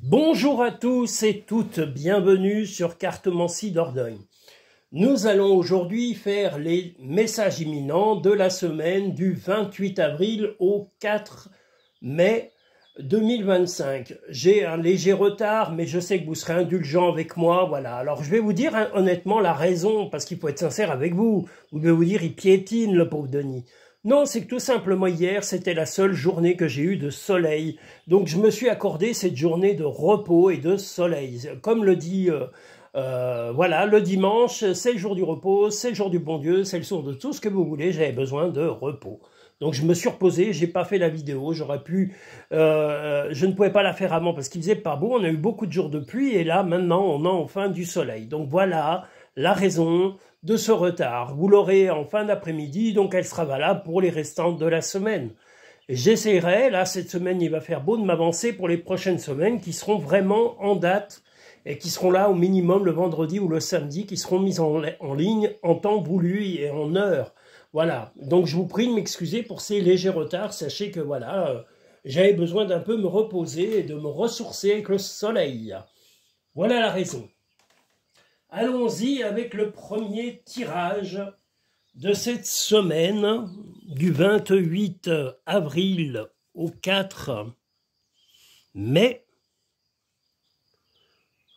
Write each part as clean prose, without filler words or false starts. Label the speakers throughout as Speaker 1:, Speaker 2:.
Speaker 1: Bonjour à tous et toutes, bienvenue sur Cartomancie Dordogne. Nous allons aujourd'hui faire les messages imminents de la semaine du 28 avril au 4 mai 2025. J'ai un léger retard, mais je sais que vous serez indulgents avec moi, voilà. Alors je vais vous dire honnêtement la raison, parce qu'il faut être sincère avec vous. Vous devez vous dire, il piétine le pauvre Denis. Non, c'est que tout simplement hier, c'était la seule journée que j'ai eue de soleil. Donc je me suis accordé cette journée de repos et de soleil. Comme le dit, voilà, le dimanche, c'est le jour du repos, c'est le jour du bon Dieu, c'est le jour de tout ce que vous voulez, j'avais besoin de repos. Donc je me suis reposé, j'ai pas fait la vidéo, j'aurais pu, je ne pouvais pas la faire avant parce qu'il faisait pas beau, on a eu beaucoup de jours de pluie et là maintenant on a enfin du soleil. Donc voilà la raison de ce retard. Vous l'aurez en fin d'après-midi, donc elle sera valable pour les restants de la semaine. J'essaierai, là cette semaine il va faire beau, de m'avancer pour les prochaines semaines qui seront vraiment en date et qui seront là au minimum le vendredi ou le samedi, qui seront mises en ligne en temps voulu et en heure. Voilà, donc je vous prie de m'excuser pour ces légers retards. Sachez que voilà, j'avais besoin d'un peu me reposer et de me ressourcer avec le soleil. Voilà la raison. Allons-y avec le premier tirage de cette semaine, du 28 avril au 4 mai.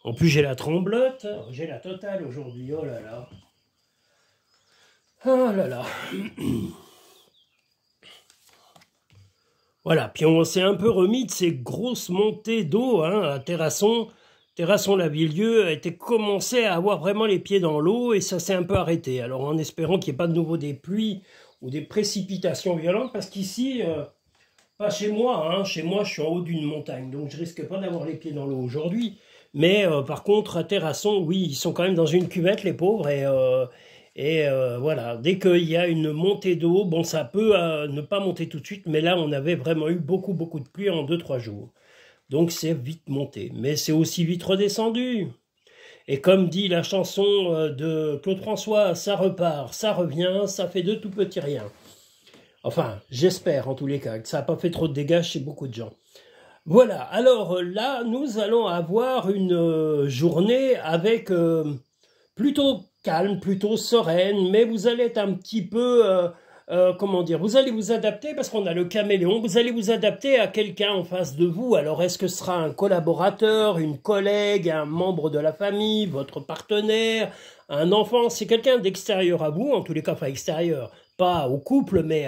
Speaker 1: En plus j'ai la tremblote, j'ai la totale aujourd'hui, oh là là. Oh là là. Voilà, puis on s'est un peu remis de ces grosses montées d'eau à Terrasson. Terrasson-Lavilledieu a été commencé à avoir vraiment les pieds dans l'eau et ça s'est un peu arrêté. Alors en espérant qu'il n'y ait pas de nouveau des pluies ou des précipitations violentes, parce qu'ici, pas chez moi, chez moi je suis en haut d'une montagne, donc je risque pas d'avoir les pieds dans l'eau aujourd'hui. Mais par contre à Terrasson, oui, ils sont quand même dans une cuvette les pauvres et voilà, dès qu'il y a une montée d'eau, bon ça peut ne pas monter tout de suite, mais là on avait vraiment eu beaucoup de pluie en 2-3 jours. Donc c'est vite monté, mais c'est aussi vite redescendu. Et comme dit la chanson de Claude François, ça repart, ça revient, ça fait de tout petits riens. Enfin, j'espère en tous les cas que ça n'a pas fait trop de dégâts chez beaucoup de gens. Voilà, alors là, nous allons avoir une journée avec plutôt calme, plutôt sereine, mais vous allez être un petit peu... comment dire, vous allez vous adapter, parce qu'on a le caméléon, vous allez vous adapter à quelqu'un en face de vous. Alors, est-ce que ce sera un collaborateur, une collègue, un membre de la famille, votre partenaire, un enfant? C'est quelqu'un d'extérieur à vous, en tous les cas, enfin extérieur, pas au couple, mais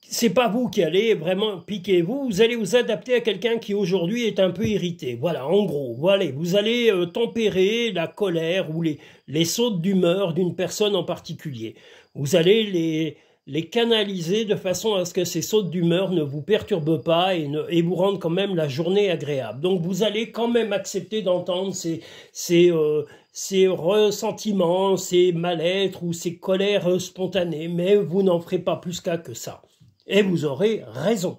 Speaker 1: c'est pas vous qui allez vraiment piquer vous allez vous adapter à quelqu'un qui aujourd'hui est un peu irrité. Voilà, en gros, voilà, vous allez tempérer la colère ou les sautes d'humeur d'une personne en particulier. Vous allez les canaliser de façon à ce que ces sautes d'humeur ne vous perturbent pas et vous rendent quand même la journée agréable. Donc vous allez quand même accepter d'entendre ces ressentiments, ces mal-être ou ces colères spontanées, mais vous n'en ferez pas plus qu'à que ça. Et vous aurez raison.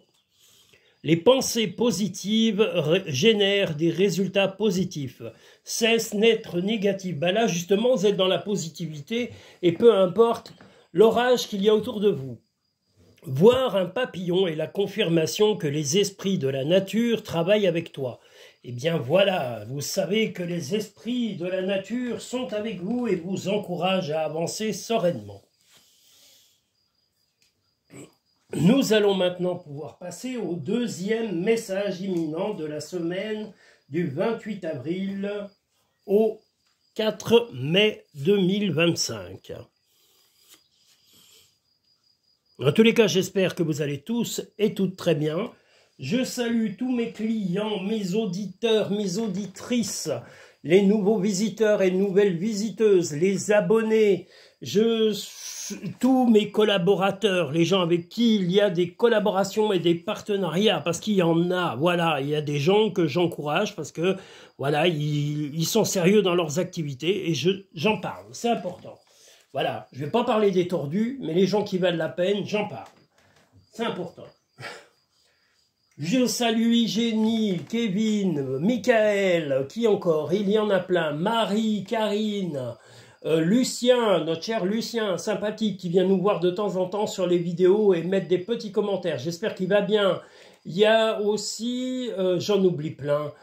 Speaker 1: Les pensées positives génèrent des résultats positifs. Cesse d'être négatif. Ben là, justement, vous êtes dans la positivité et peu importe l'orage qu'il y a autour de vous. Voir un papillon est la confirmation que les esprits de la nature travaillent avec toi. Eh bien voilà, vous savez que les esprits de la nature sont avec vous et vous encouragent à avancer sereinement. Nous allons maintenant pouvoir passer au deuxième message imminent de la semaine du 28 avril au 4 mai 2025. En tous les cas, j'espère que vous allez tous et toutes très bien. Je salue tous mes clients, mes auditeurs, mes auditrices, les nouveaux visiteurs et nouvelles visiteuses, les abonnés, tous mes collaborateurs, les gens avec qui il y a des collaborations et des partenariats, parce qu'il y en a, voilà, il y a des gens que j'encourage parce que, voilà, ils sont sérieux dans leurs activités et j'en parle, c'est important. Voilà, je ne vais pas parler des tordus, mais les gens qui valent la peine, j'en parle. C'est important. Je salue Hygiénie, Kevin, Michael, qui encore? Il y en a plein. Marie, Karine, Lucien, notre cher Lucien, sympathique, qui vient nous voir de temps en temps sur les vidéos et mettre des petits commentaires. J'espère qu'il va bien. Il y a aussi, j'en oublie plein,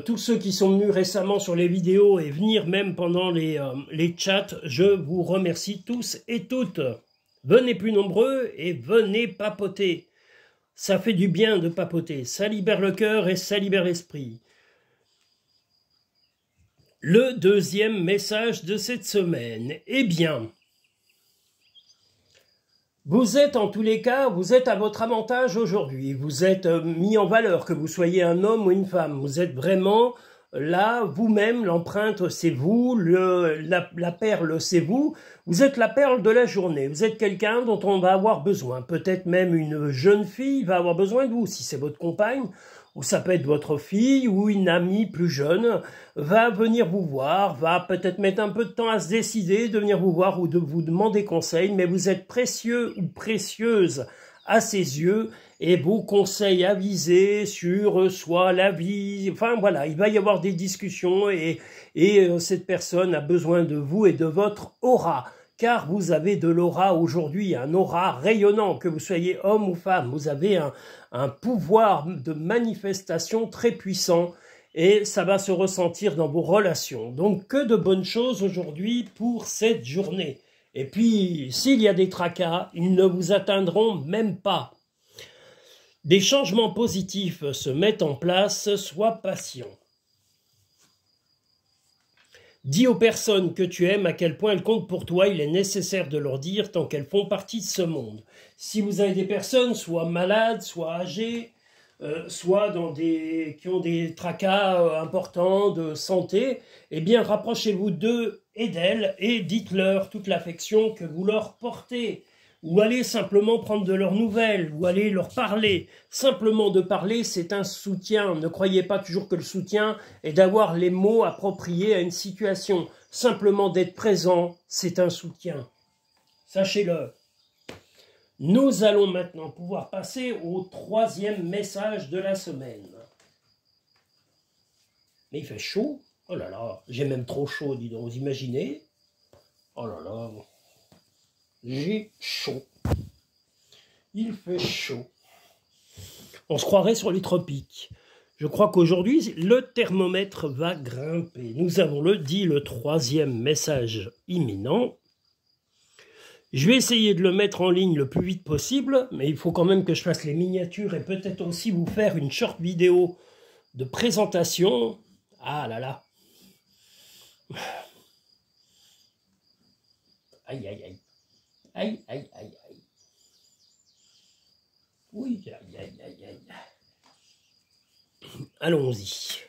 Speaker 1: tous ceux qui sont venus récemment sur les vidéos et venir même pendant les chats, je vous remercie tous et toutes. Venez plus nombreux et venez papoter. Ça fait du bien de papoter, ça libère le cœur et ça libère l'esprit. Le deuxième message de cette semaine, eh bien, vous êtes en tous les cas, vous êtes à votre avantage aujourd'hui, vous êtes mis en valeur, que vous soyez un homme ou une femme, vous êtes vraiment là, vous-même, l'empreinte c'est vous, la perle c'est vous, vous êtes la perle de la journée, vous êtes quelqu'un dont on va avoir besoin, peut-être même une jeune fille va avoir besoin de vous, si c'est votre compagne, ou ça peut être votre fille, ou une amie plus jeune, va venir vous voir, va peut-être mettre un peu de temps à se décider de venir vous voir ou de vous demander conseil, mais vous êtes précieux ou précieuse à ses yeux, et vos conseils avisés sur soit la vie, enfin voilà, il va y avoir des discussions, et cette personne a besoin de vous et de votre aura. Car vous avez de l'aura aujourd'hui, un aura rayonnant, que vous soyez homme ou femme. Vous avez un pouvoir de manifestation très puissant et ça va se ressentir dans vos relations. Donc que de bonnes choses aujourd'hui pour cette journée. Et puis, s'il y a des tracas, ils ne vous atteindront même pas. Des changements positifs se mettent en place, sois patient. Dis aux personnes que tu aimes à quel point elles comptent pour toi, il est nécessaire de leur dire tant qu'elles font partie de ce monde. Si vous avez des personnes, soit malades, soit âgées, soit qui ont des tracas importants de santé, eh bien rapprochez-vous d'eux et d'elles et dites-leur toute l'affection que vous leur portez. Ou allez simplement prendre de leurs nouvelles, ou allez leur parler. Simplement de parler, c'est un soutien. Ne croyez pas toujours que le soutien est d'avoir les mots appropriés à une situation. Simplement d'être présent, c'est un soutien. Sachez-le. Nous allons maintenant pouvoir passer au troisième message de la semaine. Mais il fait chaud. Oh là là, j'ai même trop chaud, dis donc. Vous imaginez? Oh là là. J'ai chaud. Il fait chaud. On se croirait sur les tropiques. Je crois qu'aujourd'hui, le thermomètre va grimper. Nous avons le troisième message imminent. Je vais essayer de le mettre en ligne le plus vite possible, mais il faut quand même que je fasse les miniatures et peut-être aussi vous faire une short vidéo de présentation. Ah là là. Aïe, aïe, aïe. Aïe, aïe, aïe, aïe. Oui, aïe, aïe, aïe, aïe. Allons-y.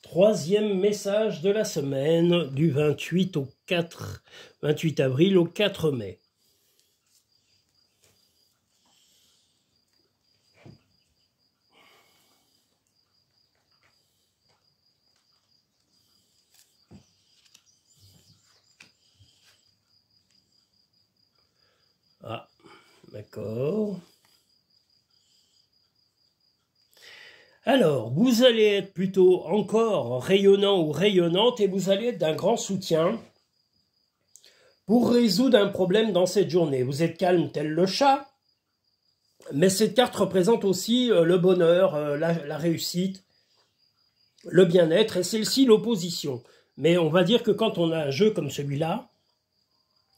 Speaker 1: Troisième message de la semaine du 28 avril au 4 mai. Ah, d'accord. Alors, vous allez être plutôt encore rayonnant ou rayonnante et vous allez être d'un grand soutien pour résoudre un problème dans cette journée. Vous êtes calme tel le chat, mais cette carte représente aussi le bonheur, la réussite, le bien-être et celle-ci l'opposition. Mais on va dire que quand on a un jeu comme celui-là,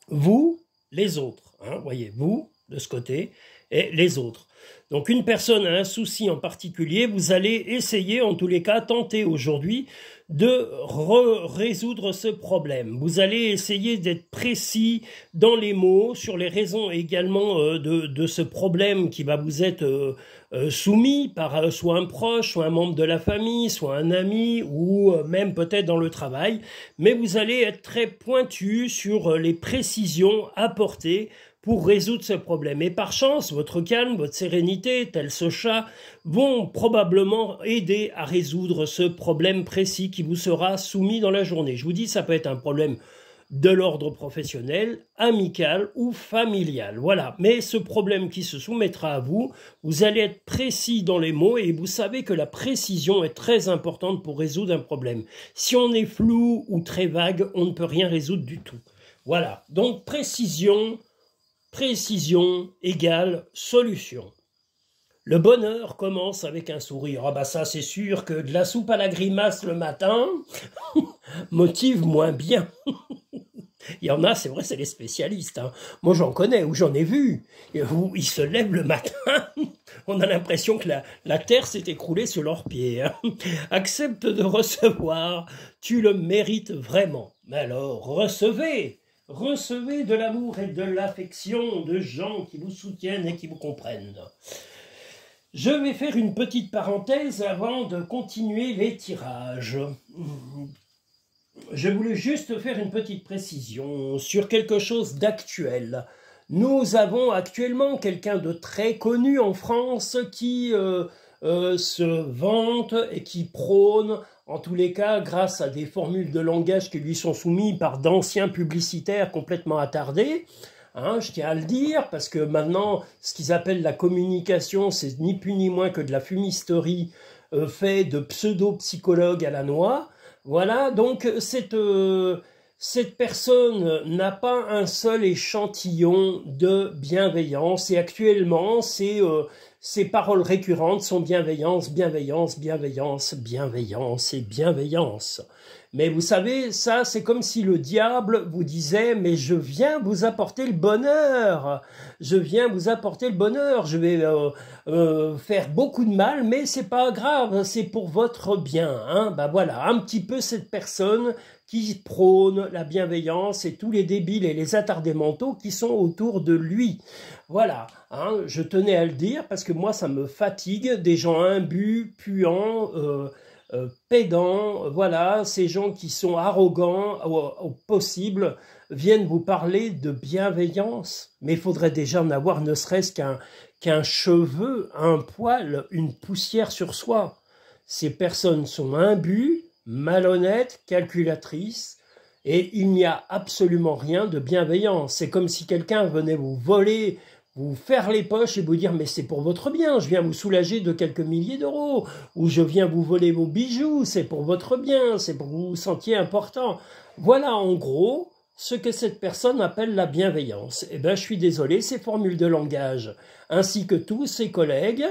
Speaker 1: vous, les autres, hein, voyez, vous, de ce côté, et les autres. Donc une personne a un souci en particulier, vous allez essayer, en tous les cas, tenter aujourd'hui de résoudre ce problème. Vous allez essayer d'être précis dans les mots, sur les raisons également de ce problème qui va vous être soumis par soit un proche, soit un membre de la famille, soit un ami, ou même peut-être dans le travail. Mais vous allez être très pointu sur les précisions apportées pour résoudre ce problème. Et par chance, votre calme, votre sérénité, tel ce chat, vont probablement aider à résoudre ce problème précis qui vous sera soumis dans la journée. Je vous dis, ça peut être un problème de l'ordre professionnel, amical ou familial. Voilà. Mais ce problème qui se soumettra à vous, vous allez être précis dans les mots et vous savez que la précision est très importante pour résoudre un problème. Si on est flou ou très vague, on ne peut rien résoudre du tout. Voilà. Donc, précision égale solution. Le bonheur commence avec un sourire. Ah bah ça c'est sûr que de la soupe à la grimace le matin motive moins bien. Il y en a, c'est vrai, c'est les spécialistes. Hein. Moi j'en connais, ou j'en ai vu, où ils se lèvent le matin, on a l'impression que la terre s'est écroulée sous leurs pieds. Hein. Accepte de recevoir, tu le mérites vraiment. Mais alors, recevez de l'amour et de l'affection de gens qui vous soutiennent et qui vous comprennent. Je vais faire une petite parenthèse avant de continuer les tirages. Je voulais juste faire une petite précision sur quelque chose d'actuel. Nous avons actuellement quelqu'un de très connu en France qui se vante et qui prône, en tous les cas, grâce à des formules de langage qui lui sont soumises par d'anciens publicitaires complètement attardés. Hein, je tiens à le dire, parce que maintenant, ce qu'ils appellent la communication, c'est ni plus ni moins que de la fumisterie fait de pseudo-psychologues à la noix. Voilà, donc cette personne n'a pas un seul échantillon de bienveillance et actuellement, ses paroles récurrentes sont bienveillance, bienveillance, bienveillance, bienveillance et bienveillance. Mais vous savez, ça c'est comme si le diable vous disait « mais je viens vous apporter le bonheur, je viens vous apporter le bonheur, je vais faire beaucoup de mal, mais c'est pas grave, c'est pour votre bien. Hein » Ben voilà, un petit peu cette personne qui prône la bienveillance et tous les débiles et les attardés mentaux qui sont autour de lui. Voilà, hein, je tenais à le dire parce que moi ça me fatigue, des gens imbus, puants, pédants, voilà, ces gens qui sont arrogants au possible viennent vous parler de bienveillance. Mais il faudrait déjà en avoir ne serait-ce qu'un cheveu, un poil, une poussière sur soi. Ces personnes sont imbues, malhonnêtes, calculatrices, et il n'y a absolument rien de bienveillant. C'est comme si quelqu'un venait vous voler, vous faire les poches et vous dire « mais c'est pour votre bien, je viens vous soulager de quelques milliers d'euros » ou « je viens vous voler vos bijoux, c'est pour votre bien, c'est pour que vous vous sentiez important ». Voilà en gros ce que cette personne appelle la bienveillance. Eh bien je suis désolé, ces formules de langage ainsi que tous ses collègues,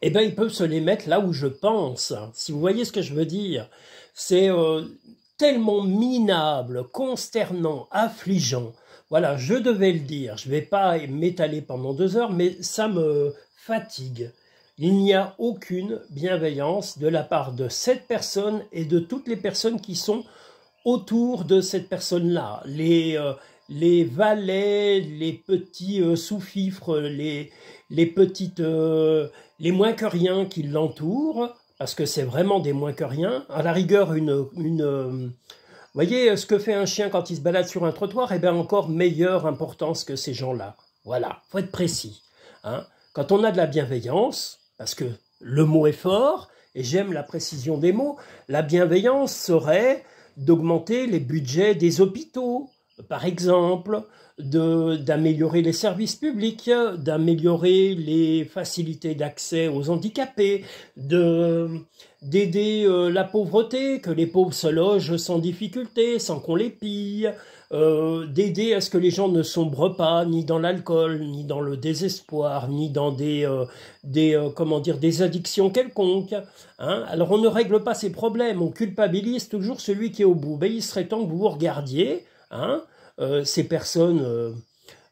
Speaker 1: eh bien ils peuvent se les mettre là où je pense. Si vous voyez ce que je veux dire, c'est tellement minable, consternant, affligeant. Voilà, je devais le dire, je ne vais pas m'étaler pendant 2 heures, mais ça me fatigue. Il n'y a aucune bienveillance de la part de cette personne et de toutes les personnes qui sont autour de cette personne-là. Les valets, les petits sous-fifres, les moins que rien qui l'entourent, parce que c'est vraiment des moins que rien. À la rigueur, vous voyez, ce que fait un chien quand il se balade sur un trottoir, eh bien encore meilleure importance que ces gens-là. Voilà, faut être précis. Hein. Quand on a de la bienveillance, parce que le mot est fort, et j'aime la précision des mots, la bienveillance serait d'augmenter les budgets des hôpitaux, par exemple, d'améliorer les services publics, d'améliorer les facilités d'accès aux handicapés, d'aider la pauvreté, que les pauvres se logent sans difficulté, sans qu'on les pille, d'aider à ce que les gens ne sombrent pas ni dans l'alcool, ni dans le désespoir, ni dans des addictions quelconques. Hein. Alors on ne règle pas ces problèmes, on culpabilise toujours celui qui est au bout. Ben, il serait temps que vous vous regardiez, hein, ces personnes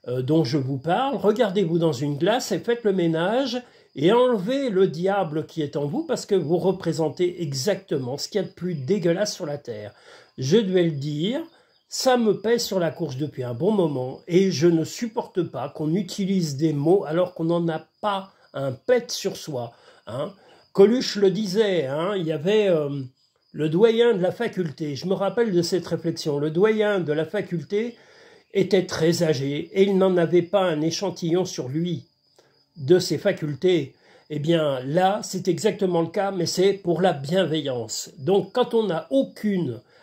Speaker 1: dont je vous parle, regardez-vous dans une glace et faites le ménage et enlevez le diable qui est en vous parce que vous représentez exactement ce qu'il y a de plus dégueulasse sur la terre. Je devais le dire, ça me pèse sur la courge depuis un bon moment et je ne supporte pas qu'on utilise des mots alors qu'on n'en a pas un pet sur soi. Hein. Coluche le disait, hein, il y avait le doyen de la faculté, je me rappelle de cette réflexion, le doyen de la faculté était très âgé et il n'en avait pas un échantillon sur lui de ses facultés. Eh bien là, c'est exactement le cas, mais c'est pour la bienveillance. Donc quand on n'a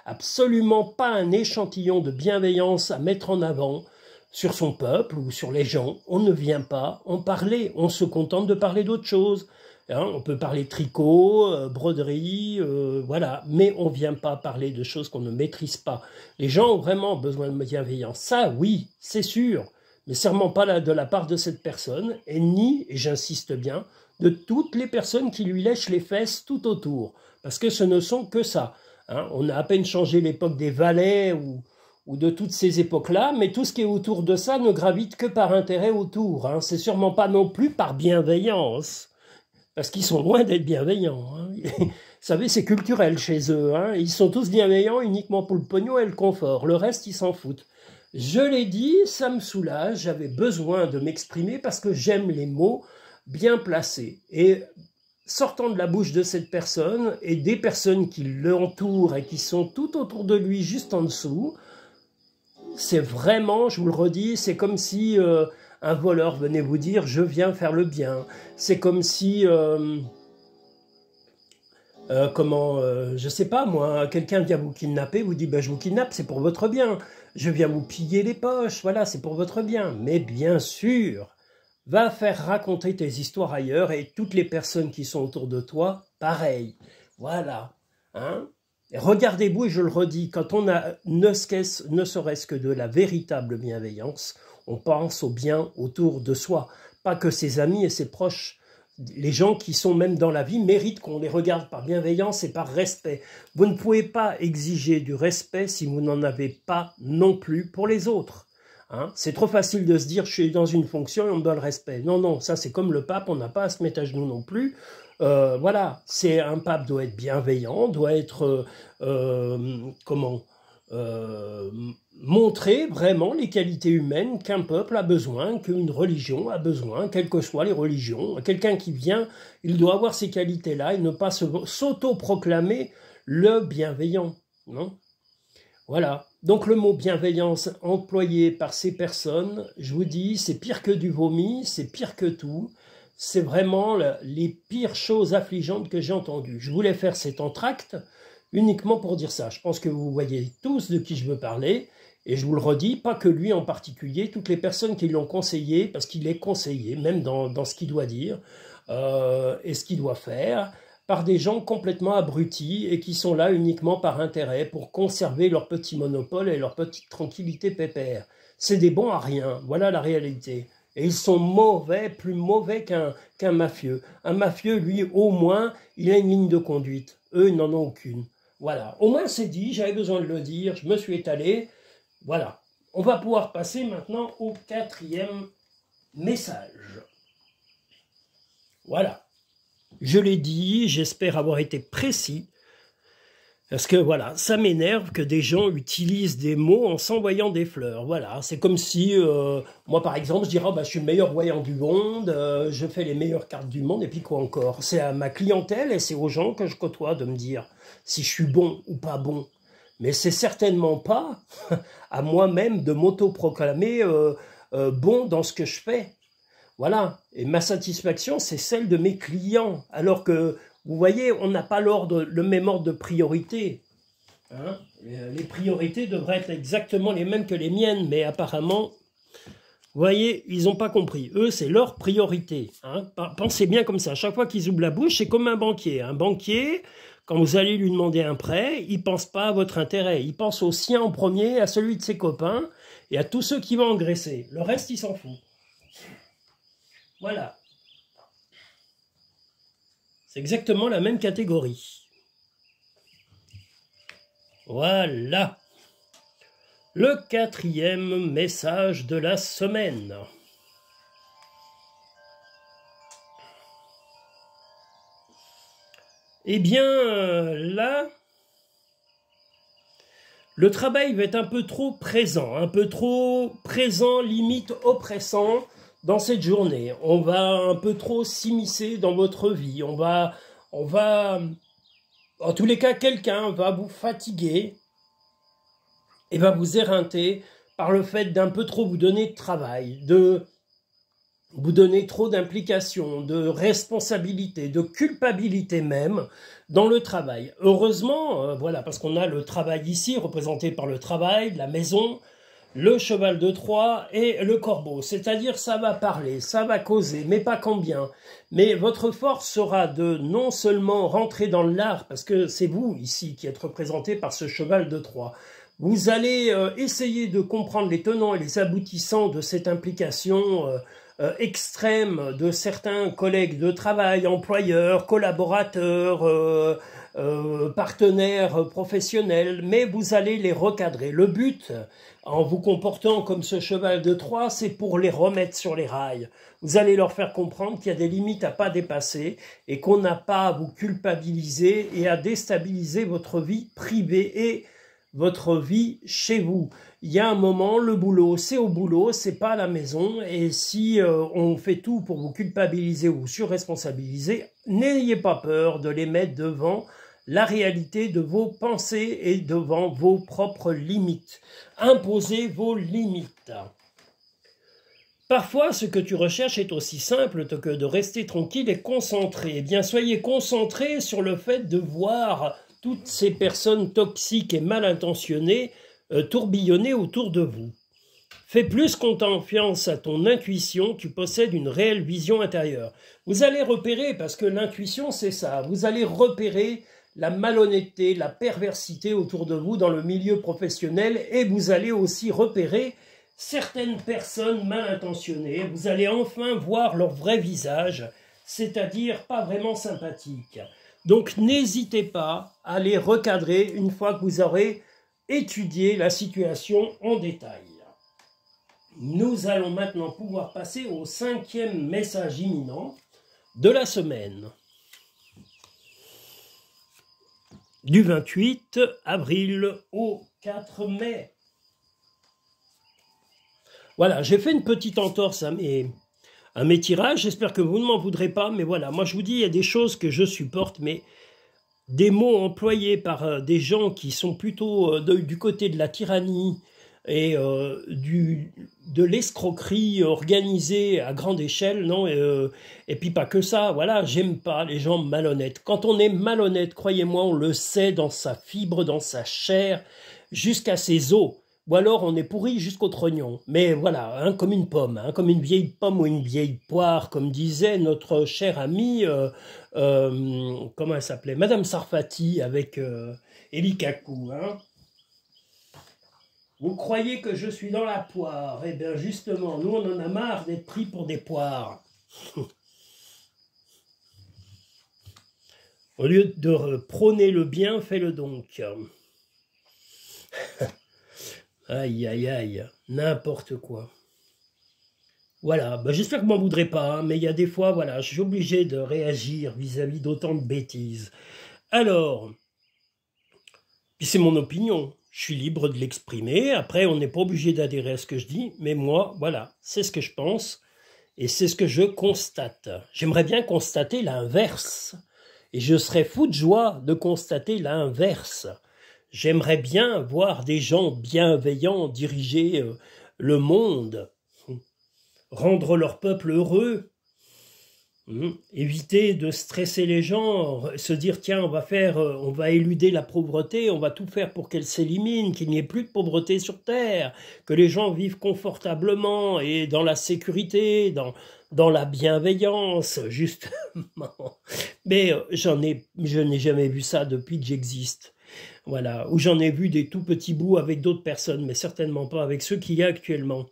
Speaker 1: absolument pas un échantillon de bienveillance à mettre en avant sur son peuple ou sur les gens, on ne vient pas en parler, on se contente de parler d'autre chose. Hein, on peut parler tricot, broderie, voilà, mais on ne vient pas parler de choses qu'on ne maîtrise pas. Les gens ont vraiment besoin de bienveillance, ça oui, c'est sûr, mais sûrement pas de la part de cette personne, et ni, et j'insiste bien, de toutes les personnes qui lui lèchent les fesses tout autour, parce que ce ne sont que ça. Hein. On a à peine changé l'époque des valets ou de toutes ces époques-là, mais tout ce qui est autour de ça ne gravite que par intérêt autour. Hein. C'est sûrement pas non plus par bienveillance, parce qu'ils sont loin d'être bienveillants. Hein. Vous savez, c'est culturel chez eux. Hein. Ils sont tous bienveillants uniquement pour le pognon et le confort. Le reste, ils s'en foutent. Je l'ai dit, ça me soulage. J'avais besoin de m'exprimer parce que j'aime les mots bien placés. Et sortant de la bouche de cette personne et des personnes qui l'entourent et qui sont tout autour de lui, juste en dessous, c'est vraiment, je vous le redis, c'est comme si un voleur venait vous dire « je viens faire le bien ». C'est comme si, je sais pas moi, quelqu'un vient vous kidnapper, vous dit ben, « je vous kidnappe, c'est pour votre bien ». Je viens vous piller les poches, voilà, c'est pour votre bien. Mais bien sûr, va faire raconter tes histoires ailleurs et toutes les personnes qui sont autour de toi, pareil. Voilà. Hein? Regardez-vous, et je le redis, quand on a ne serait-ce que de la véritable bienveillance, on pense au bien autour de soi. Pas que ses amis et ses proches. Les gens qui sont même dans la vie méritent qu'on les regarde par bienveillance et par respect. Vous ne pouvez pas exiger du respect si vous n'en avez pas non plus pour les autres. Hein? C'est trop facile de se dire « je suis dans une fonction et on me doit le respect ». Non, non, ça c'est comme le pape, on n'a pas à se mettre à genoux non plus. Voilà, un pape doit être bienveillant, doit être, montrer vraiment les qualités humaines qu'un peuple a besoin, qu'une religion a besoin, quelles que soient les religions. Quelqu'un qui vient, il doit avoir ces qualités-là et ne pas s'auto-proclamer le bienveillant. Non ? Voilà. Donc le mot bienveillance employé par ces personnes, je vous dis, c'est pire que du vomi, c'est pire que tout. C'est vraiment les pires choses affligeantes que j'ai entendues. Je voulais faire cet entracte uniquement pour dire ça. Je pense que vous voyez tous de qui je veux parler. Et je vous le redis, pas que lui en particulier, toutes les personnes qui l'ont conseillé, parce qu'il est conseillé, même dans ce qu'il doit dire et ce qu'il doit faire, par des gens complètement abrutis et qui sont là uniquement par intérêt pour conserver leur petit monopole et leur petite tranquillité pépère. C'est des bons à rien, voilà la réalité. Et ils sont mauvais, plus mauvais qu'un mafieux. Un mafieux, lui, au moins, il a une ligne de conduite. Eux, ils n'en ont aucune. Voilà, au moins c'est dit, j'avais besoin de le dire, je me suis étalé. Voilà, on va pouvoir passer maintenant au 4e message. Voilà, je l'ai dit, j'espère avoir été précis. Parce que voilà, ça m'énerve que des gens utilisent des mots en s'envoyant des fleurs. Voilà, c'est comme si, moi par exemple, je dirais oh, bah, je suis le meilleur voyant du monde, je fais les meilleures cartes du monde, et puis quoi encore. C'est à ma clientèle et c'est aux gens que je côtoie de me dire si je suis bon ou pas bon. Mais c'est certainement pas à moi-même de m'auto-proclamer bon dans ce que je fais. Voilà, et ma satisfaction, c'est celle de mes clients, alors que vous voyez, on n'a pas le même ordre de priorité. Hein? Les priorités devraient être exactement les mêmes que les miennes, mais apparemment, vous voyez, ils n'ont pas compris. Eux, c'est leur priorité. Hein? Pensez bien comme ça. Chaque fois qu'ils ouvrent la bouche, c'est comme un banquier. Un banquier, quand vous allez lui demander un prêt, il ne pense pas à votre intérêt. Il pense au sien en premier, à celui de ses copains et à tous ceux qui vont engraisser. Le reste, il s'en fout. Voilà. C'est exactement la même catégorie. Voilà. Le 4e message de la semaine. Eh bien, là, le travail va être un peu trop présent, limite oppressant, dans cette journée. On va un peu trop s'immiscer dans votre vie. On va, en tous les cas, quelqu'un va vous fatiguer et va vous éreinter par le fait d'un peu trop vous donner de travail, de vous donner trop d'implication, de responsabilité, de culpabilité même dans le travail. Heureusement, voilà, parce qu'on a le travail ici, représenté par le travail, la maison, le cheval de Troie et le corbeau. C'est-à-dire, ça va parler, ça va causer, mais pas combien. Mais votre force sera de non seulement rentrer dans l'art, parce que c'est vous ici qui êtes représenté par ce cheval de Troie. Vous allez essayer de comprendre les tenants et les aboutissants de cette implication extrême de certains collègues de travail, employeurs, collaborateurs, partenaires professionnels, mais vous allez les recadrer. Le but, en vous comportant comme ce cheval de Troie, c'est pour les remettre sur les rails. Vous allez leur faire comprendre qu'il y a des limites à pas dépasser et qu'on n'a pas à vous culpabiliser et à déstabiliser votre vie privée et votre vie chez vous. Il y a un moment, le boulot, c'est au boulot, c'est pas à la maison. Et si on fait tout pour vous culpabiliser ou surresponsabiliser, n'ayez pas peur de les mettre devant la réalité de vos pensées et devant vos propres limites. Imposez vos limites. Parfois, ce que tu recherches est aussi simple que de rester tranquille et concentré. Eh bien, soyez concentré sur le fait de voir toutes ces personnes toxiques et mal intentionnées tourbillonner autour de vous. Fais plus confiance à ton intuition, tu possèdes une réelle vision intérieure. Vous allez repérer, parce que l'intuition c'est ça, vous allez repérer la malhonnêteté, la perversité autour de vous dans le milieu professionnel et vous allez aussi repérer certaines personnes mal intentionnées. Vous allez enfin voir leur vrai visage, c'est-à-dire pas vraiment sympathique. Donc n'hésitez pas à les recadrer une fois que vous aurez étudié la situation en détail. Nous allons maintenant pouvoir passer au 5e message imminent de la semaine. Du 28 avril au 4 mai. Voilà, j'ai fait une petite entorse à mes tirages, j'espère que vous ne m'en voudrez pas, mais voilà, moi je vous dis, il y a des choses que je supporte, mais des mots employés par des gens qui sont plutôt du côté de la tyrannie et de l'escroquerie organisée à grande échelle, non, et puis pas que ça, voilà, j'aime pas les gens malhonnêtes. Quand on est malhonnête, croyez-moi, on le sait dans sa fibre, dans sa chair, jusqu'à ses os. Ou alors on est pourri jusqu'au trognon. Mais voilà, hein, comme une pomme, hein, comme une vieille pomme ou une vieille poire, comme disait notre chère amie, comment elle s'appelait, Madame Sarfati avec Eli Kakou. Hein. Vous croyez que je suis dans la poire? Eh bien justement, nous on en a marre d'être pris pour des poires. Au lieu de prôner le bien, fais-le donc. Aïe, aïe, aïe, n'importe quoi. Voilà, ben j'espère que vous m'en voudrez pas, hein, mais il y a des fois, voilà, je suis obligé de réagir vis-à-vis d'autant de bêtises. Alors, puis c'est mon opinion, je suis libre de l'exprimer, après on n'est pas obligé d'adhérer à ce que je dis, mais moi, voilà, c'est ce que je pense, et c'est ce que je constate. J'aimerais bien constater l'inverse, et je serais fou de joie de constater l'inverse. J'aimerais bien voir des gens bienveillants diriger le monde, rendre leur peuple heureux, éviter de stresser les gens, se dire tiens on va éluder la pauvreté, on va tout faire pour qu'elle s'élimine, qu'il n'y ait plus de pauvreté sur terre, que les gens vivent confortablement et dans la sécurité, dans la bienveillance, justement. Mais je n'ai jamais vu ça depuis que j'existe. Voilà, où j'en ai vu des tout petits bouts avec d'autres personnes, mais certainement pas avec ceux qu'il y a actuellement.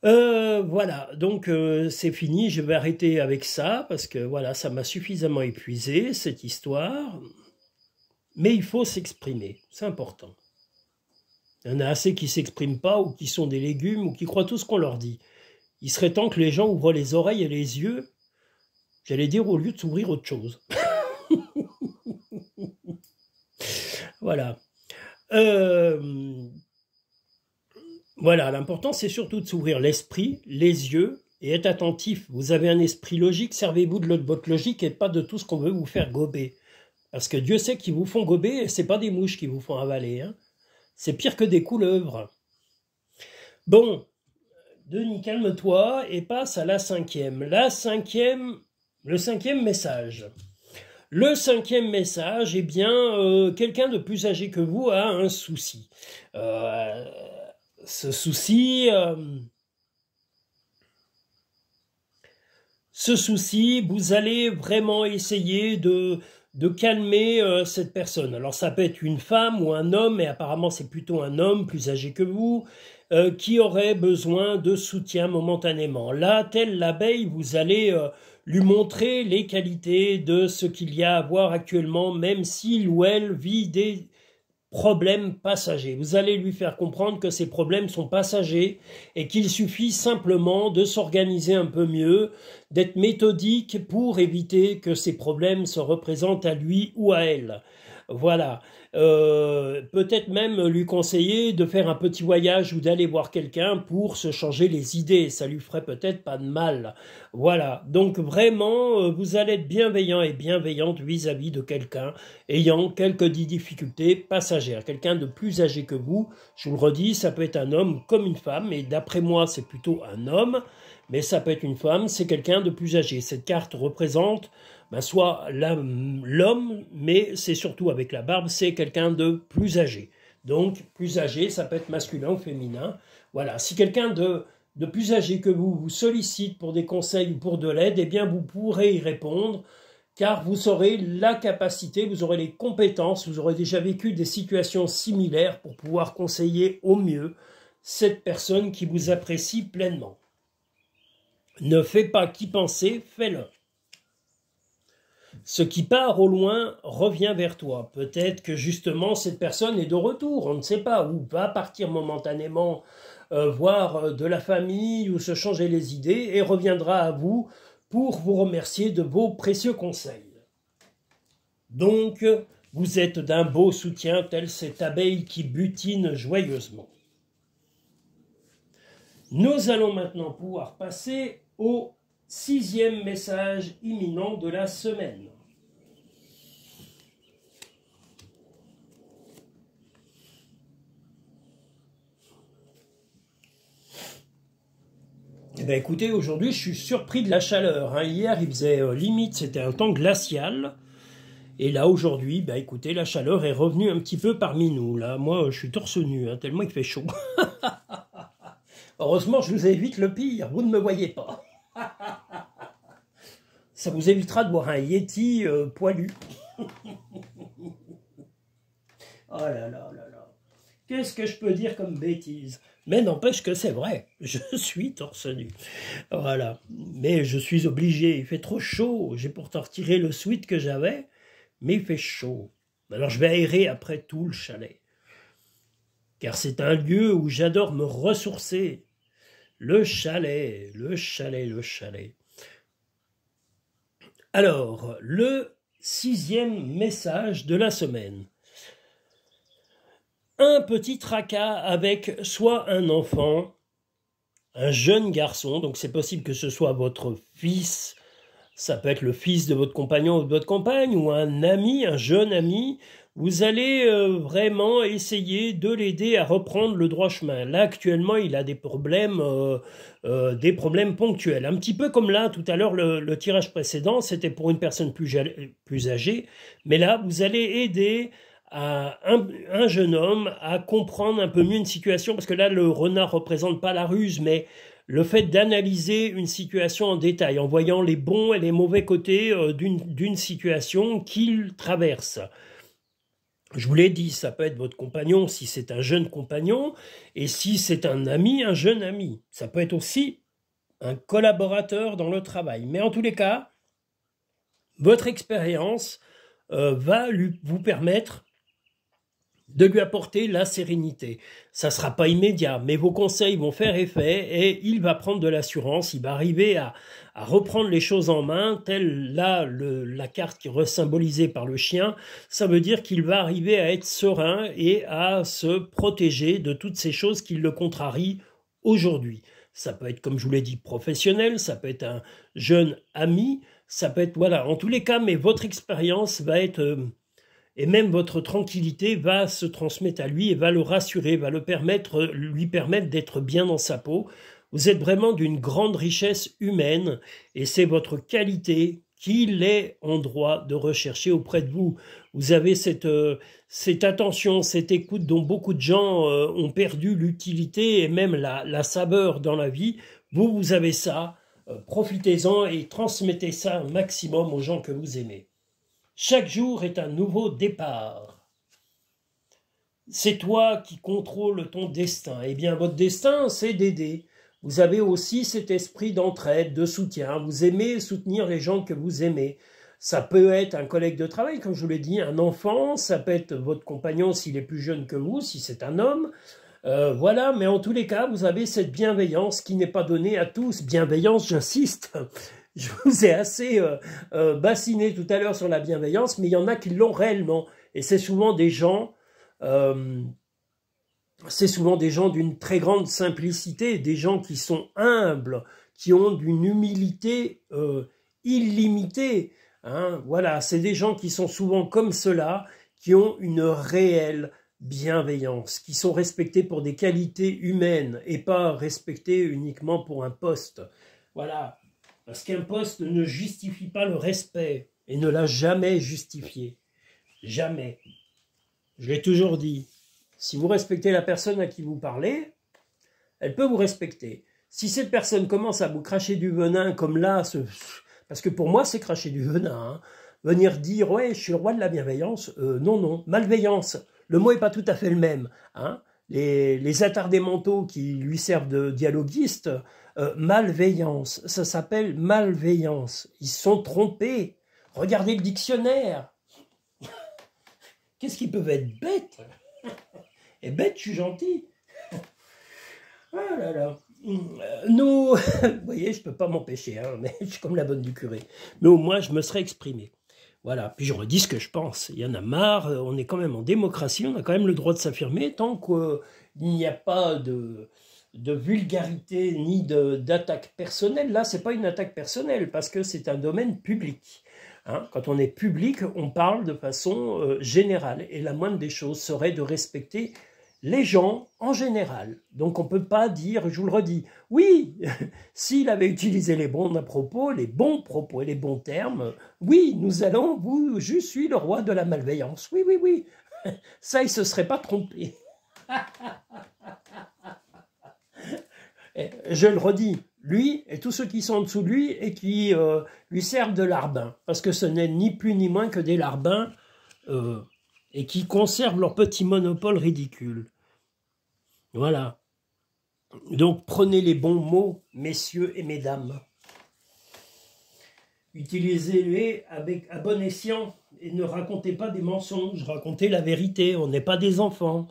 Speaker 1: Voilà, donc c'est fini, je vais arrêter avec ça, parce que voilà, ça m'a suffisamment épuisé, cette histoire. Mais il faut s'exprimer, c'est important. Il y en a assez qui ne s'expriment pas, ou qui sont des légumes, ou qui croient tout ce qu'on leur dit. Il serait temps que les gens ouvrent les oreilles et les yeux, j'allais dire, au lieu de s'ouvrir autre chose. Voilà. Voilà, l'important c'est surtout de s'ouvrir l'esprit, les yeux et être attentif. Vous avez un esprit logique, servez-vous de votre logique et pas de tout ce qu'on veut vous faire gober. Parce que Dieu sait qu'ils vous font gober et c'est pas des mouches qui vous font avaler. Hein. C'est pire que des couleuvres. Bon, Denis, calme-toi et passe à la 5e. Le 5e message. Le 5e message, eh bien, quelqu'un de plus âgé que vous a un souci. Ce souci, vous allez vraiment essayer de de calmer cette personne. Alors ça peut être une femme ou un homme, mais apparemment c'est plutôt un homme plus âgé que vous, qui aurait besoin de soutien momentanément. Là, telle l'abeille, vous allez lui montrer les qualités de ce qu'il y a à voir actuellement, même s'il ou elle vit des problèmes passagers. Vous allez lui faire comprendre que ces problèmes sont passagers et qu'il suffit simplement de s'organiser un peu mieux, d'être méthodique pour éviter que ces problèmes se représentent à lui ou à elle. Voilà. Peut-être même lui conseiller de faire un petit voyage ou d'aller voir quelqu'un pour se changer les idées. Ça lui ferait peut-être pas de mal. Voilà. Donc vraiment, vous allez être bienveillant et bienveillante vis-à-vis de quelqu'un ayant quelques difficultés passagères. Quelqu'un de plus âgé que vous, je vous le redis, ça peut être un homme comme une femme, et d'après moi, c'est plutôt un homme, mais ça peut être une femme, c'est quelqu'un de plus âgé. Cette carte représente soit l'homme, mais c'est surtout avec la barbe, c'est quelqu'un de plus âgé. Donc, plus âgé, ça peut être masculin ou féminin. Voilà, si quelqu'un de plus âgé que vous sollicite pour des conseils ou pour de l'aide, eh bien, vous pourrez y répondre, car vous aurez la capacité, vous aurez les compétences, vous aurez déjà vécu des situations similaires pour pouvoir conseiller au mieux cette personne qui vous apprécie pleinement. Ne fais pas qu'y penser, fais-le. Ce qui part au loin revient vers toi. Peut-être que justement cette personne est de retour, on ne sait pas, ou va partir momentanément voir de la famille ou se changer les idées et reviendra à vous pour vous remercier de vos précieux conseils. Donc, vous êtes d'un beau soutien, tel cette abeille qui butine joyeusement. Nous allons maintenant pouvoir passer au 6e message imminent de la semaine. Eh bien, écoutez, aujourd'hui, je suis surpris de la chaleur. Hier, il faisait limite, c'était un temps glacial. Et là, aujourd'hui, ben, écoutez, la chaleur est revenue un petit peu parmi nous. Là, moi, je suis torse nu, tellement il fait chaud. Heureusement, je vous évite le pire, vous ne me voyez pas. Ça vous évitera de boire un Yeti poilu. Oh là là là là. Qu'est-ce que je peux dire comme bêtise? Mais n'empêche que c'est vrai, je suis torse nu. Voilà. Mais je suis obligé, il fait trop chaud. J'ai pourtant retiré le sweat que j'avais, mais il fait chaud. Alors je vais aérer après tout le chalet. Car c'est un lieu où j'adore me ressourcer. Le chalet, le chalet, le chalet. Alors, le 6e message de la semaine. Un petit tracas avec soit un enfant, un jeune garçon, donc c'est possible que ce soit votre fils, ça peut être le fils de votre compagnon ou de votre compagne, ou un ami, un jeune ami. Vous allez vraiment essayer de l'aider à reprendre le droit chemin. Là, actuellement, il a des problèmes ponctuels. Un petit peu comme là, tout à l'heure, le tirage précédent, c'était pour une personne plus âgée. Mais là, vous allez aider un jeune homme à comprendre un peu mieux une situation. Parce que là, le renard ne représente pas la ruse, mais le fait d'analyser une situation en détail, en voyant les bons et les mauvais côtés d'une situation qu'il traverse. Je vous l'ai dit, ça peut être votre compagnon si c'est un jeune compagnon, et si c'est un ami, un jeune ami. Ça peut être aussi un collaborateur dans le travail. Mais en tous les cas, votre expérience va vous permettre de lui apporter la sérénité. Ça ne sera pas immédiat, mais vos conseils vont faire effet et il va prendre de l'assurance, il va arriver à reprendre les choses en main, telle là la carte qui est symbolisée par le chien, ça veut dire qu'il va arriver à être serein et à se protéger de toutes ces choses qui le contrarient aujourd'hui. Ça peut être, comme je vous l'ai dit, professionnel, ça peut être un jeune ami, ça peut être, voilà, en tous les cas, mais votre expérience va être... et même votre tranquillité va se transmettre à lui et va le rassurer, va lui permettre d'être bien dans sa peau. Vous êtes vraiment d'une grande richesse humaine et c'est votre qualité qu'il est en droit de rechercher auprès de vous. Vous avez cette attention, cette écoute dont beaucoup de gens ont perdu l'utilité et même la saveur dans la vie. Vous avez ça, profitez-en et transmettez ça un maximum aux gens que vous aimez. Chaque jour est un nouveau départ. C'est toi qui contrôles ton destin. Eh bien, votre destin, c'est d'aider. Vous avez aussi cet esprit d'entraide, de soutien. Vous aimez soutenir les gens que vous aimez. Ça peut être un collègue de travail, comme je vous l'ai dit, un enfant. Ça peut être votre compagnon s'il est plus jeune que vous, si c'est un homme. Voilà, mais en tous les cas, vous avez cette bienveillance qui n'est pas donnée à tous. Bienveillance, j'insiste. Je vous ai assez bassiné tout à l'heure sur la bienveillance, mais il y en a qui l'ont réellement. Et c'est souvent des gens... c'est souvent des gens d'une très grande simplicité, des gens qui sont humbles, qui ont d'une humilité illimitée. Hein. Voilà, c'est des gens qui sont souvent comme cela, qui ont une réelle bienveillance, qui sont respectés pour des qualités humaines et pas respectés uniquement pour un poste. Voilà, parce qu'un poste ne justifie pas le respect et ne l'a jamais justifié. Jamais. Je l'ai toujours dit. Si vous respectez la personne à qui vous parlez, elle peut vous respecter. Si cette personne commence à vous cracher du venin, comme là, parce que pour moi, c'est cracher du venin, hein, venir dire « ouais, je suis le roi de la bienveillance », non, non, malveillance. Le mot n'est pas tout à fait le même. Hein. Les attardés mentaux qui lui servent de dialoguistes, malveillance, ça s'appelle malveillance. Ils se sont trompés. Regardez le dictionnaire. Qu'est-ce qu'ils peuvent être bêtes? Et bête, je suis gentil. Ah là là. Nous, vous voyez, je ne peux pas m'empêcher, hein, mais je suis comme la bonne du curé. Mais au moins, je me serais exprimé. Voilà, puis je redis ce que je pense. Il y en a marre, on est quand même en démocratie, on a quand même le droit de s'affirmer tant qu'il n'y a pas de vulgarité ni d'attaque personnelle. Là, ce n'est pas une attaque personnelle parce que c'est un domaine public. Hein, quand on est public, on parle de façon générale. Et la moindre des choses serait de respecter les gens en général. Donc on ne peut pas dire, je vous le redis, oui, s'il avait utilisé les bons propos et les bons termes, oui, je suis le roi de la malveillance. Oui, oui, oui. Ça, il ne se serait pas trompé. Je le redis, lui et tous ceux qui sont en dessous de lui et qui lui servent de larbin, parce que ce n'est ni plus ni moins que des larbins et qui conservent leur petit monopole ridicule. Voilà. Donc prenez les bons mots, messieurs et mesdames. Utilisez-les à bon escient et ne racontez pas des mensonges, racontez la vérité, on n'est pas des enfants.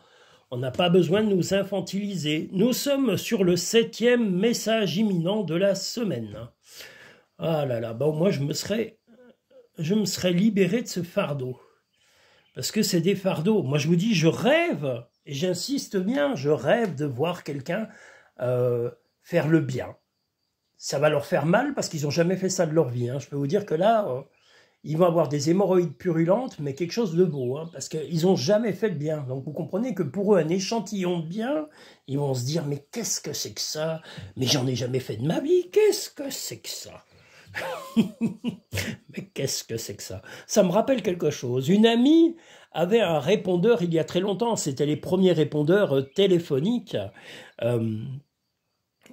Speaker 1: On n'a pas besoin de nous infantiliser. Nous sommes sur le 7e message imminent de la semaine. Ah là là, bon, moi je me serais libéré de ce fardeau. Parce que c'est des fardeaux. Moi je vous dis, je rêve, et j'insiste bien, je rêve de voir quelqu'un faire le bien. Ça va leur faire mal parce qu'ils n'ont jamais fait ça de leur vie. Hein. Je peux vous dire que là... ils vont avoir des hémorroïdes purulentes, mais quelque chose de beau, hein, parce qu'ils n'ont jamais fait de bien. Donc vous comprenez que pour eux, un échantillon de bien, ils vont se dire, mais qu'est-ce que c'est que ça? Mais j'en ai jamais fait de ma vie, qu'est-ce que c'est que ça? Mais qu'est-ce que c'est que ça? Ça me rappelle quelque chose. Une amie avait un répondeur il y a très longtemps, c'était les premiers répondeurs téléphoniques.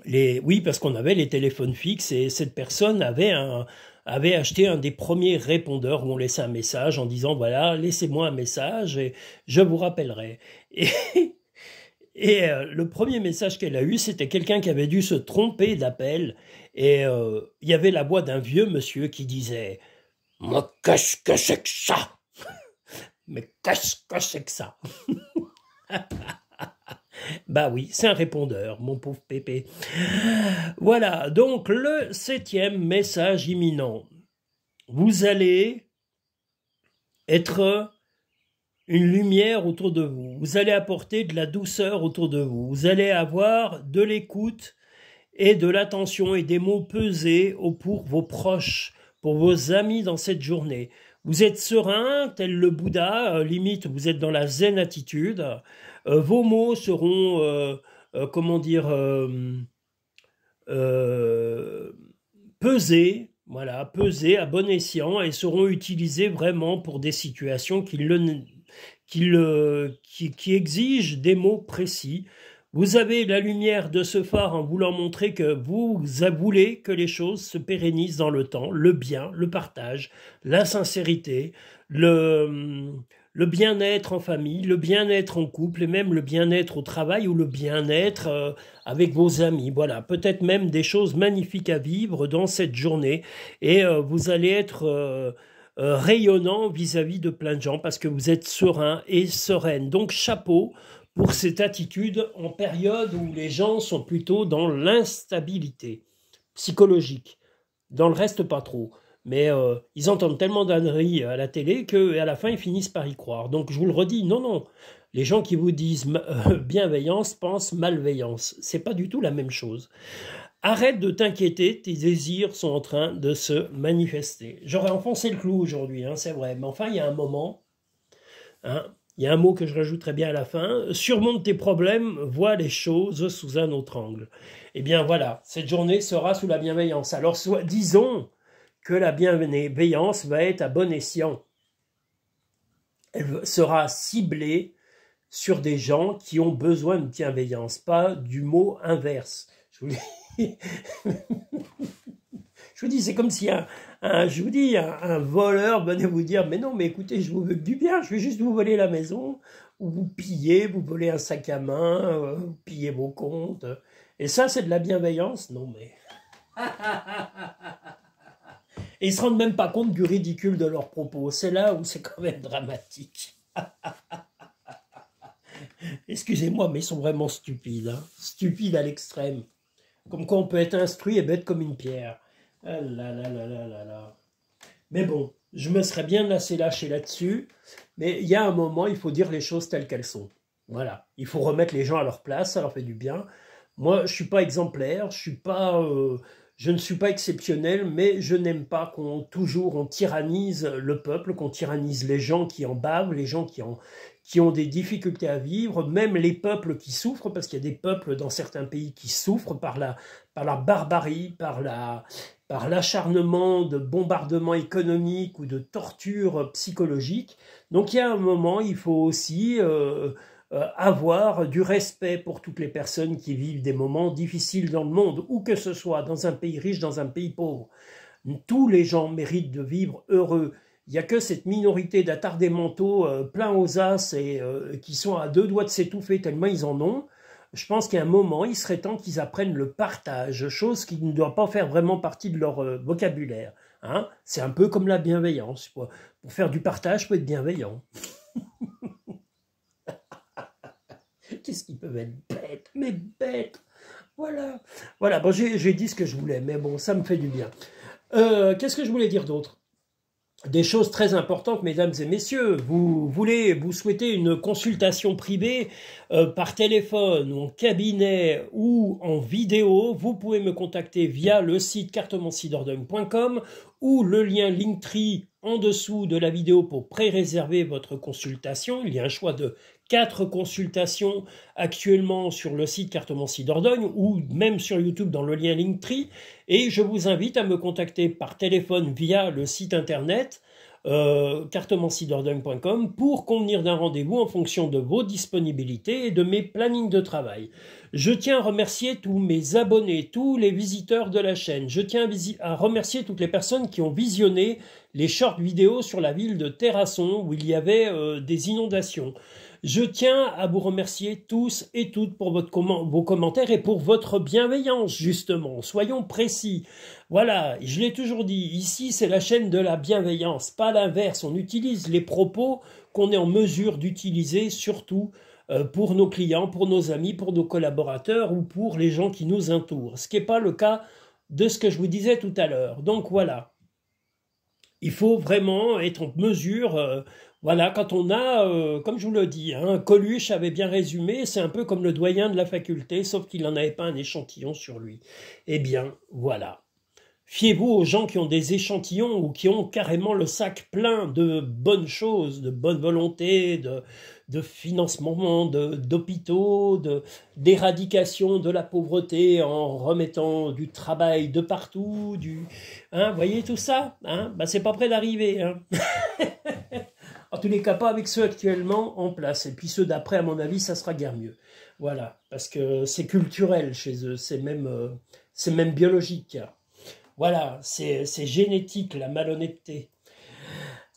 Speaker 1: Oui, parce qu'on avait les téléphones fixes, et cette personne avait acheté un des premiers répondeurs où on laissait un message en disant, voilà, laissez-moi un message et je vous rappellerai. Et le premier message qu'elle a eu, c'était quelqu'un qui avait dû se tromper d'appel. Et il y avait la voix d'un vieux monsieur qui disait « Mais qu'est-ce que c'est que ça? Mais qu'est-ce que c'est que ça ?» Bah oui, c'est un répondeur, mon pauvre pépé. Voilà, donc le 7e message imminent. Vous allez être une lumière autour de vous. Vous allez apporter de la douceur autour de vous. Vous allez avoir de l'écoute et de l'attention et des mots pesés pour vos proches, pour vos amis dans cette journée. Vous êtes serein, tel le Bouddha, limite vous êtes dans la zen attitude. Vos mots seront, pesés, voilà, pesés à bon escient et seront utilisés vraiment pour des situations qui exigent des mots précis. Vous avez la lumière de ce phare en voulant montrer que vous voulez que les choses se pérennisent dans le temps, le bien, le partage, la sincérité, le, le bien-être en famille, le bien-être en couple et même le bien-être au travail ou le bien-être avec vos amis. Voilà, peut-être même des choses magnifiques à vivre dans cette journée et vous allez être rayonnant vis-à-vis de plein de gens parce que vous êtes serein et sereine. Donc chapeau pour cette attitude en période où les gens sont plutôt dans l'instabilité psychologique. Dans le reste, pas trop. Mais ils entendent tellement d'âneries à la télé qu'à la fin, ils finissent par y croire. Donc, je vous le redis, non, non. Les gens qui vous disent bienveillance pensent malveillance. C'est pas du tout la même chose. Arrête de t'inquiéter, tes désirs sont en train de se manifester. J'aurais enfoncé le clou aujourd'hui, hein, c'est vrai. Mais enfin, il y a un moment, hein, il y a un mot que je rajouterai bien à la fin. Surmonte tes problèmes, vois les choses sous un autre angle. Eh bien voilà, cette journée sera sous la bienveillance. Alors disons que la bienveillance va être à bon escient. Elle sera ciblée sur des gens qui ont besoin de bienveillance, pas du mot inverse. Je vous dis, je vous dis c'est comme si un voleur venait vous dire « Mais non, mais écoutez, je vous veux du bien, je vais juste vous voler la maison, ou vous piller, vous voler un sac à main, vous piller vos comptes. » Et ça, c'est de la bienveillance? Non, mais... Et ils ne se rendent même pas compte du ridicule de leurs propos. C'est là où c'est quand même dramatique. Excusez-moi, mais ils sont vraiment stupides. Hein. Stupides à l'extrême. Comme quoi on peut être instruit et bête comme une pierre. Ah là là là là là là. Mais bon, je me serais bien assez lâché là-dessus. Mais il y a un moment, il faut dire les choses telles qu'elles sont. Voilà. Il faut remettre les gens à leur place, ça leur fait du bien. Moi, je ne suis pas exemplaire, je ne suis pas exceptionnel, mais je n'aime pas qu'on toujours on tyrannise le peuple, qu'on tyrannise les gens qui en bavent, les gens qui ont des difficultés à vivre, même les peuples qui souffrent, parce qu'il y a des peuples dans certains pays qui souffrent par la barbarie, par l'acharnement de bombardements économiques ou de torture psychologique. Donc il y a un moment, il faut aussi avoir du respect pour toutes les personnes qui vivent des moments difficiles dans le monde, où que ce soit, dans un pays riche, dans un pays pauvre. Tous les gens méritent de vivre heureux. Il n'y a que cette minorité d'attardés mentaux pleins aux as et qui sont à deux doigts de s'étouffer tellement ils en ont. Je pense qu'à un moment, il serait temps qu'ils apprennent le partage, chose qui ne doit pas faire vraiment partie de leur vocabulaire. Hein. C'est un peu comme la bienveillance. Pour faire du partage, il faut être bienveillant. Qu'est-ce qu'ils peuvent être bêtes, mais bêtes. Voilà. Voilà, bon, j'ai dit ce que je voulais, mais bon, ça me fait du bien. Qu'est-ce que je voulais dire d'autre? Des choses très importantes, mesdames et messieurs. Vous souhaitez une consultation privée par téléphone, ou en cabinet ou en vidéo, vous pouvez me contacter via le site cartomancidordonne.com ou le lien Linktree en dessous de la vidéo pour pré-réserver votre consultation. Il y a un choix de 4 consultations actuellement sur le site Cartomancie Dordogne ou même sur YouTube dans le lien Linktree. Et je vous invite à me contacter par téléphone via le site internet cartomancidordonne.com pour convenir d'un rendez-vous en fonction de vos disponibilités et de mes plannings de travail. Je tiens à remercier tous mes abonnés, tous les visiteurs de la chaîne. Je tiens à remercier toutes les personnes qui ont visionné les short vidéos sur la ville de Terrasson où il y avait des inondations. Je tiens à vous remercier tous et toutes pour vos commentaires et pour votre bienveillance, justement. Soyons précis. Voilà, je l'ai toujours dit, ici c'est la chaîne de la bienveillance, pas l'inverse. On utilise les propos qu'on est en mesure d'utiliser, surtout pour nos clients, pour nos amis, pour nos collaborateurs ou pour les gens qui nous entourent. Ce qui n'est pas le cas de ce que je vous disais tout à l'heure. Donc voilà, il faut vraiment être en mesure... Voilà, quand on a, comme je vous le dis, hein, Coluche avait bien résumé, c'est un peu comme le doyen de la faculté, sauf qu'il n'en avait pas un échantillon sur lui. Eh bien, voilà. Fiez-vous aux gens qui ont des échantillons ou qui ont carrément le sac plein de bonnes choses, de bonne volonté, de financement, d'hôpitaux, d'éradication de la pauvreté en remettant du travail de partout, hein, voyez tout ça, hein, bah, c'est pas près d'arriver, hein. En tous les cas, pas avec ceux actuellement en place. Et puis ceux d'après, à mon avis, ça sera guère mieux. Voilà, parce que c'est culturel chez eux, c'est même biologique. Voilà, c'est génétique, la malhonnêteté.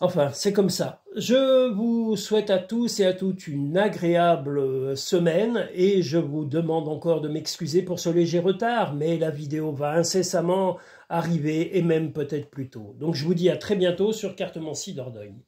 Speaker 1: Enfin, c'est comme ça. Je vous souhaite à tous et à toutes une agréable semaine et je vous demande encore de m'excuser pour ce léger retard, mais la vidéo va incessamment arriver et même peut-être plus tôt. Donc je vous dis à très bientôt sur Cartomancie Dordogne.